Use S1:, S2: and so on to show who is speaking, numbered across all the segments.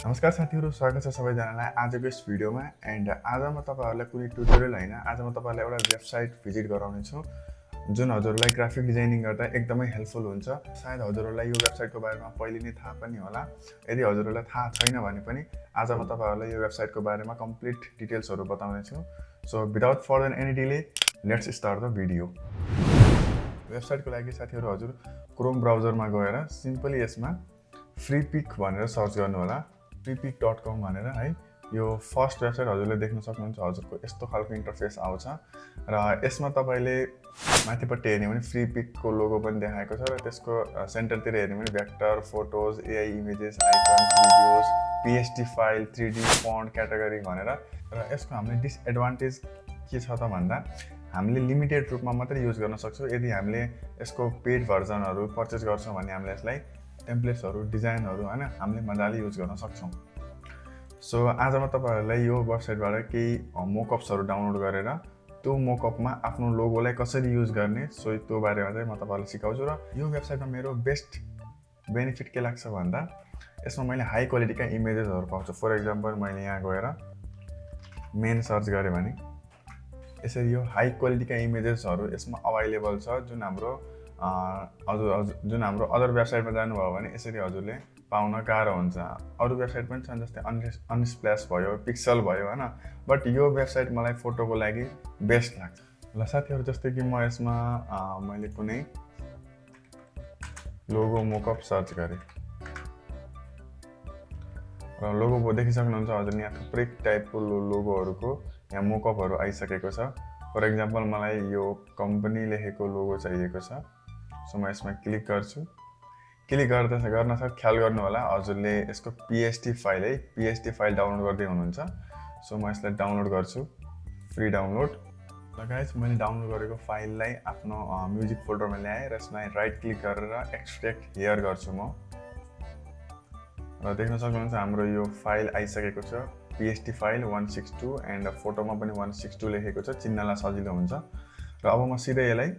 S1: नमस्कार साथीहरु, स्वागत छ सबैजनालाई आजको यस भिडियोमा। एन्ड आज म तपाईहरुलाई कुनै ट्युटोरियल हैन, आज म तपाईहरुलाई एउटा वेबसाइट भिजिट गराउने छु जुन हजुरलाई ग्राफिक डिजाइनिङ गर्दा एकदमै हेल्पफुल हुन्छ। सायद हजुरलाई यो वेबसाइटको बारेमा पहिले नै थाहा पनि होला। यदि हजुरलाई थाहा छैन भने पनि आज म तपाईहरुलाई यो वेबसाइटको बारेमा कम्प्लिट डिटेल्सहरु बताउने छु। So without further any delay, let's start the video. वेबसाइटको लागि साथीहरु हजुर क्रोम ब्राउजरमा गएर सिम्पली यसमा फ्रीपिक भनेर सर्च गर्नु होला। freepik.com भनेर है। यो फर्स्ट वेबसाइट हजुरले देख्न सक्नुहुन्छ। हजुरको यस्तो खालको इन्टरफेस आउँछ र यसमा तपाईले माथिपट्टि हेर्ने भने फ्रीपिकको लोगो पनि देखाएको छ र त्यसको सेन्टरतिर हेर्ने भने vector, photos, AI images, icons, videos, PSD file, 3D font, category भनेर। र यसको हामीले डिसएडभान्टेज के छ त भन्दा हामीले लिमिटेड रूपमा मात्रै युज गर्न सक्छौं। यदि हामीले यसको पेड भर्जनहरु परचेज गर्छौं भने हामीले यसलाई टेम्प्लेट्सहरु, डिजाइनहरु हैन हामीले मजाले युज गर्न सक्छौं। सो आज म तपाईहरुलाई यो वेबसाइटबाट केही मोकअप्सहरु डाउनलोड गरेर त्यो मोकअपमा आफ्नो लोगोलाई कसरी युज गर्ने सो त्यो बारेमा चाहिँ म तपाईहरुलाई सिकाउँछु। र यो वेबसाइटमा मेरो बेस्ट बेनिफिट के लाग्छ भन्दा यसमा मैले हाई क्वालिटीका इमेजेसहरु पाउँछु। फर एक्जाम्पल मैले यहाँ गएर मेन सर्च गरे भने यसरी यो हाई क्वालिटीका इमेजेसहरु यसमा अवेलेबल छ जुन हाम्रो अदर वेबसाइटमा जानुभयो भने यसरी हजुरले पाउन गाह्रो हुन्छ। अरु वेबसाइट पनि छन् जस्तै अनस्प्ल्याश भयो, पिक्सल भयो हैन, बट यो वेबसाइट मलाई फोटोको लागि बेस्ट लाग्छ। ल साथीहरु, जस्तै कि म यसमा मैले कुनै लोगो मोकअप सर्च गरे र लोगो देखिसक्नुहुन्छ हजुरले यहाँ थुप्रै टाइपको लोगोहरुको यहाँ मोकअपहरु आइसकेको छ। फर एक्जाम्पल मलाई यो कम्पनी लेखेको लोगो चाहिएको छ। सो म यसमा क्लिक गर्छु। क्लिक गर्न साथ ख्याल गर्नु होला हजुरले यसको पीएसडी फाइल है, पीएसडी फाइल डाउनलोड गर्दै हुनुहुन्छ। सो म यसलाई डाउनलोड गर्छु, फ्री डाउनलोड। ल गाइस, मैले डाउनलोड गरेको फाइललाई आफ्नो म्युजिक फोल्डरमा ल्याए र यसमा राइट क्लिक गरेर एक्सट्र्याक्ट हियर गर्छु म। र देख्न सक्नुहुन्छ हाम्रो यो फाइल आइसकेको छ, पीएसडी फाइल 162 एन्ड फोटोमा पनि 162 लेखेको छ, चिन्नलाई सजिलो हुन्छ। र अब म सिधै यसलाई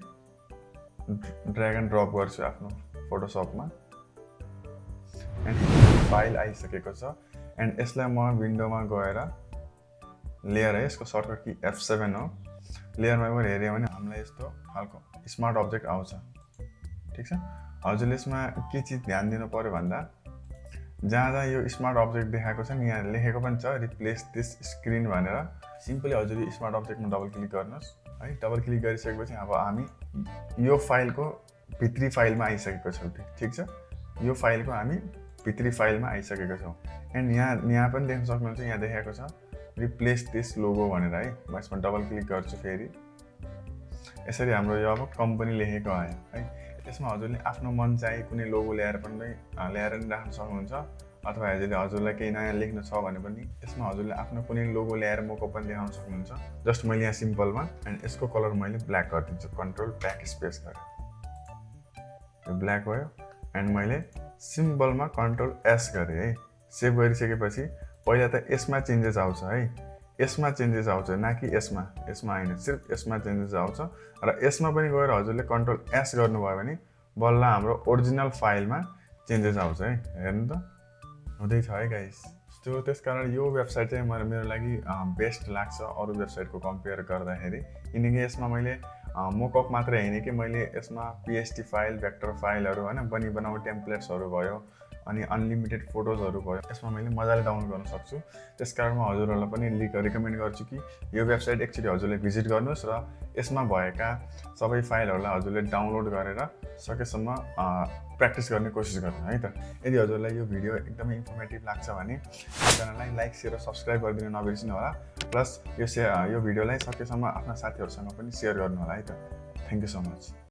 S1: ड्र्याग एन्ड ड्रप गर्छु आफ्नो फोटोसपमा। एन्ड फाइल आइसकेको छ। एन्ड यसलाई म विन्डोमा गएर लेयर है, यसको सर्टकट की F7 हो। लेयरमा गएर हेर्यो भने हामीलाई यस्तो खालको स्मार्ट अब्जेक्ट आउँछ। ठीक छ, हजुरले यसमा के चीज ध्यान दिनु पर्यो भन्दा जहाँ यो स्मार्ट अब्जेक्ट देखाएको छ नि, यहाँ लेखेको पनि छ रिप्लेस दिस स्क्रिन भनेर। सिम्पली हजुर स्मार्ट अब्जेक्टमा डबल क्लिक गर्नुस् है। डबल क्लिक गरिसकेपछि अब हामी यो फाइलको भित्री फाइलमा आइसकेको छौं। ठीक छ, यो फाइलको हामी भित्री फाइलमा आइसकेको छौं। एन्ड यहाँ पनि देख्न सक्नुहुन्छ, यहाँ देखाएको छ रिप्लेस दिस लोगो भनेर है। म यसमा डबल क्लिक गर्छु फेरि। यसरी हाम्रो यो अब कम्पनी लेखेको आयो है। यसमा हजुरले आफ्नो मन चाहिँ कुनै लोगो ल्याएर पनि राख्न सक्नुहुन्छ, अथवा हजुरलाई केही नयाँ लेख्न छ भने पनि यसमा हजुरले आफ्नो कुनै लोगो ल्याएर मोकअप पनि देखाउन सक्नुहुन्छ। जस्ट मैले यहाँ सिम्पलमा एन्ड यसको कलर मैले ब्ल्याक गरिदिन्छु, कन्ट्रोल ब्याक स्पेस गरेर यो ब्ल्याक भयो। एन्ड मैले सिम्बलमा कन्ट्रोल एस गरे है। सेभ गरिसकेपछि पहिला त यसमा चेन्जेस आउँछ है, यसमा चेन्जेस आउँछ, न कि यसमा हैन, सिर्फ यसमा चेन्जेस आउँछ। र यसमा पनि गएर हजुरले कन्ट्रोल एस गर्नुभयो भने बल्ल हाम्रो ओरिजिनल फाइलमा चेन्जेस आउँछ है। हेर्नु त हुँदै छ है गाइस। सो त्यसकारण यो वेबसाइट चाहिँ मेरो लागि बेस्ट लाग्छ अरु वेबसाइटको कम्पेयर गर्दाखेरि। किनकि यसमा मैले मोकअप मात्रै हैन कि मैले यसमा पीएसडी फाइल, भेक्टर फाइलहरु हैन, बनाउने टेम्प्लेट्सहरु भयो, अनि अनलिमिटेड फोटोजहरु भयो, यसमा मैले मजाले डाउनलोड गर्न सक्छु। त्यसकारण म हजुरहरुलाई पनि रिकमेन्ड गर्छु कि यो वेबसाइट एकचोटी हजुरले भिजिट गर्नुस् र यसमा भएका सबै फाइलहरुलाई हजुरले डाउनलोड गरेर सकेसम्म प्र्याक्टिस गर्ने कोसिस गर्नु है त। यदि हजुरलाई यो भिडियो एकदमै इन्फर्मेटिभ लाग्छ भने च्यानललाई लाइक, शेयर र सब्स्क्राइब गरिदिन नबिर्सिनु होला। प्लस यो भिडियोलाई सकेसम्म आफ्ना साथीहरुसँग पनि शेयर गर्नु होला है त। Thank you so much.